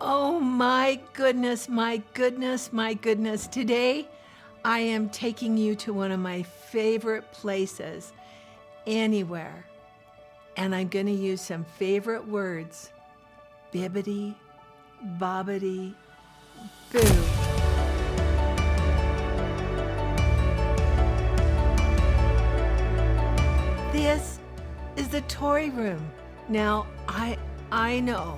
Oh my goodness, my goodness, my goodness. Today, I am taking you to one of my favorite places anywhere. And I'm going to use some favorite words. Bibbidi, bobbidi, boo. This is the toy room. Now, I know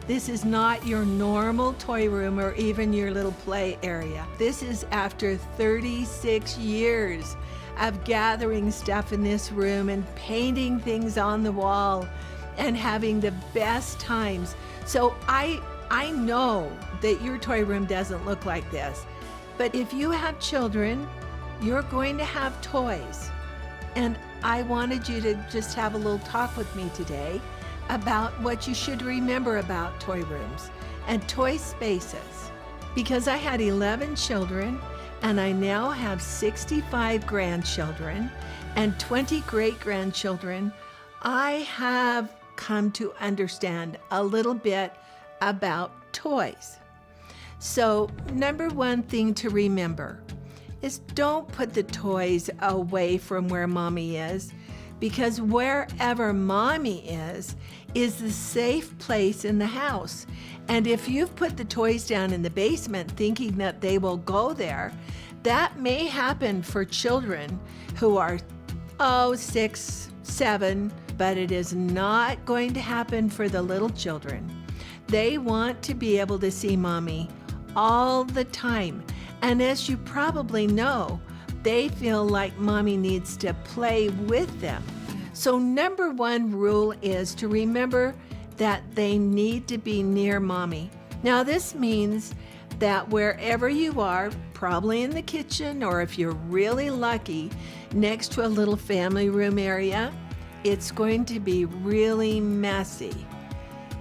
this is not your normal toy room or even your little play area. This is after 36 years of gathering stuff in this room and painting things on the wall and having the best times. So I know that your toy room doesn't look like this, but if you have children, you're going to have toys. And I wanted you to just have a little talk with me today about what you should remember about toy rooms and toy spaces. Because I had 11 children and I now have 65 grandchildren and 20 great-grandchildren, I have come to understand a little bit about toys. So, number one thing to remember is don't put the toys away from where mommy is, because wherever mommy is the safe place in the house. And if you've put the toys down in the basement thinking that they will go there, that may happen for children who are 6, 7, but it is not going to happen for the little children. They want to be able to see mommy all the time. And as you probably know, they feel like mommy needs to play with them. So number one rule is to remember that they need to be near mommy. Now this means that wherever you are, probably in the kitchen, or if you're really lucky, next to a little family room area, it's going to be really messy.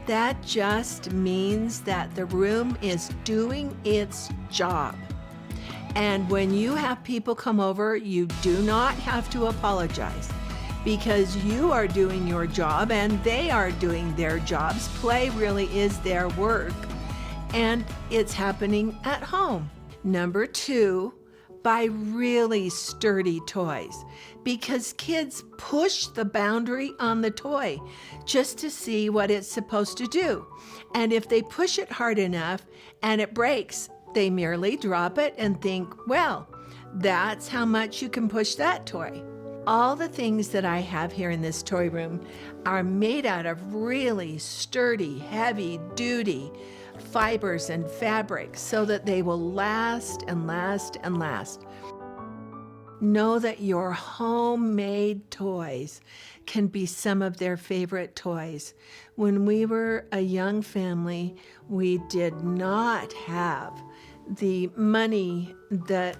That just means that the room is doing its job. And when you have people come over, you do not have to apologize, because you are doing your job and they are doing their jobs. Play really is their work, and it's happening at home. Number two, buy really sturdy toys, because kids push the boundary on the toy just to see what it's supposed to do. And if they push it hard enough and it breaks, they merely drop it and think, well, that's how much you can push that toy. All the things that I have here in this toy room are made out of really sturdy, heavy-duty fibers and fabrics so that they will last and last and last. Know that your homemade toys can be some of their favorite toys. When we were a young family, we did not have the money that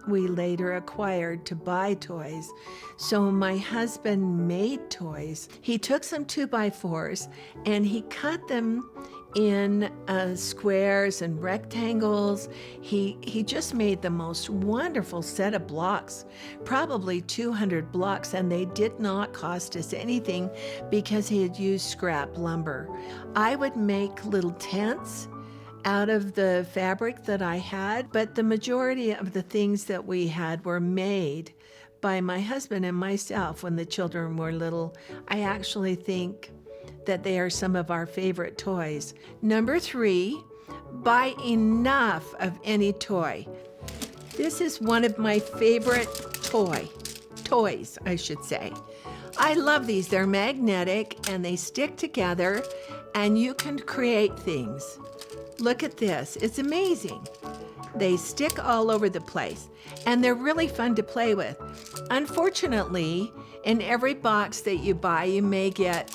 we later acquired to buy toys. So my husband made toys. He took some 2x4s and he cut them in squares and rectangles. He just made the most wonderful set of blocks, probably 200 blocks, and they did not cost us anything because he had used scrap lumber. I would make little tents out of the fabric that I had, but the majority of the things that we had were made by my husband and myself when the children were little. I actually think that they are some of our favorite toys. Number three, buy enough of any toy. This is one of my favorite toys, I should say. I love these. They're magnetic and they stick together and you can create things. Look at this. It's amazing. They stick all over the place and they're really fun to play with. Unfortunately, in every box that you buy, you may get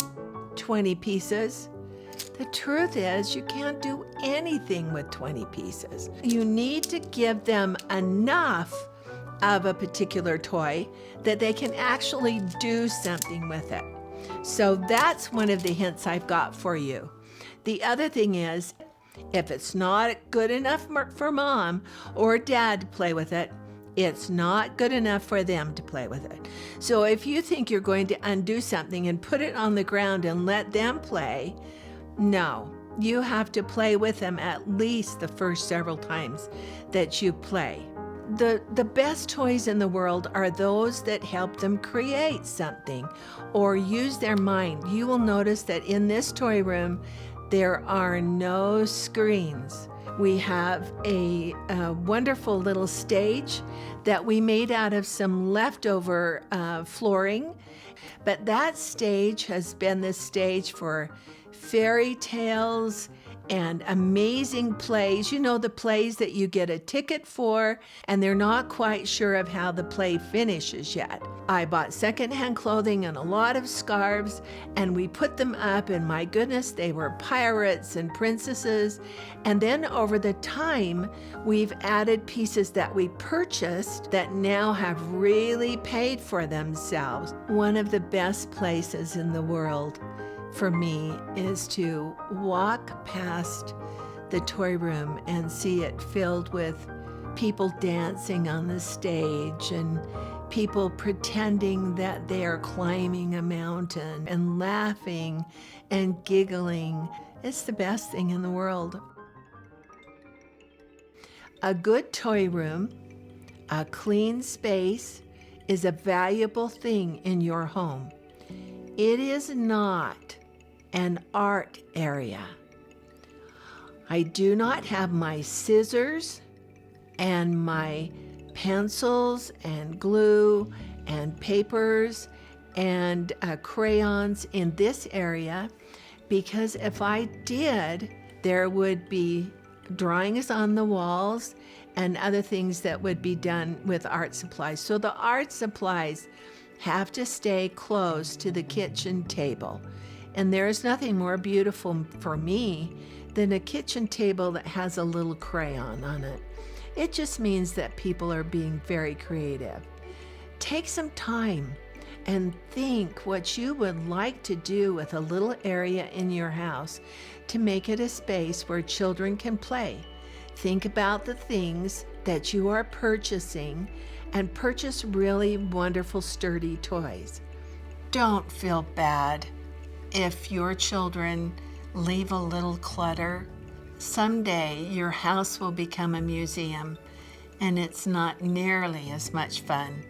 20 pieces. The truth is, you can't do anything with 20 pieces. You need to give them enough of a particular toy that they can actually do something with it. So that's one of the hints I've got for you. The other thing is, if it's not good enough for mom or dad to play with it, it's not good enough for them to play with it. So if you think you're going to undo something and put it on the ground and let them play, no, You have to play with them at least the first several times that you play. The best toys in the world are those that help them create something or use their mind. You will notice that in this toy room, there are no screens. We have a wonderful little stage that we made out of some leftover flooring, but that stage has been the stage for fairy tales and amazing plays. You know, the plays that you get a ticket for and they're not quite sure of how the play finishes yet. I bought secondhand clothing and a lot of scarves, and we put them up, and my goodness, they were pirates and princesses. And then over the time, we've added pieces that we purchased that now have really paid for themselves. One of the best places in the world for me is to walk past the toy room and see it filled with people dancing on the stage and people pretending that they are climbing a mountain and laughing and giggling. It's the best thing in the world. A good toy room, a clean space, is a valuable thing in your home. It is not an art area. I do not have my scissors and my pencils and glue and papers and crayons in this area, because if I did, there would be drawings on the walls and other things that would be done with art supplies. So the art supplies have to stay close to the kitchen table. And there is nothing more beautiful for me than a kitchen table that has a little crayon on it. It just means that people are being very creative. Take some time and think what you would like to do with a little area in your house to make it a space where children can play. Think about the things that you are purchasing and purchase really wonderful, sturdy toys. Don't feel bad if your children leave a little clutter. Someday your house will become a museum, and it's not nearly as much fun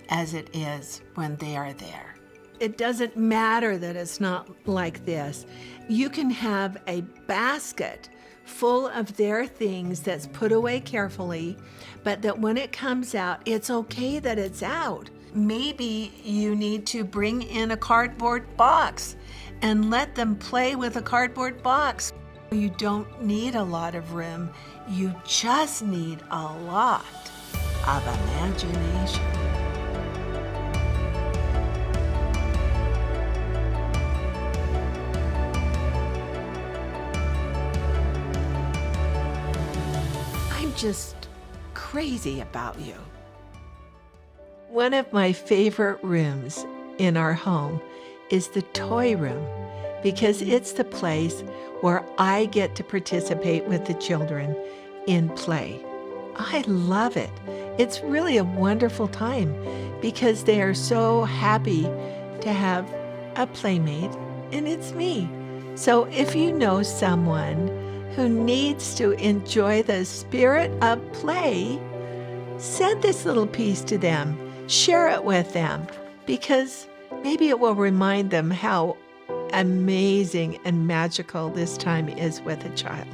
as it is when they are there. It doesn't matter that it's not like this. You can have a basket full of their things that's put away carefully, but that when it comes out, it's okay that it's out. Maybe you need to bring in a cardboard box and let them play with a cardboard box. You don't need a lot of room. You just need a lot of imagination. I'm just crazy about you. One of my favorite rooms in our home is the toy room, because it's the place where I get to participate with the children in play. I love it. It's really a wonderful time because they are so happy to have a playmate, and it's me. So if you know someone who needs to enjoy the spirit of play, send this little piece to them. Share it with them, because maybe it will remind them how amazing and magical this time is with a child.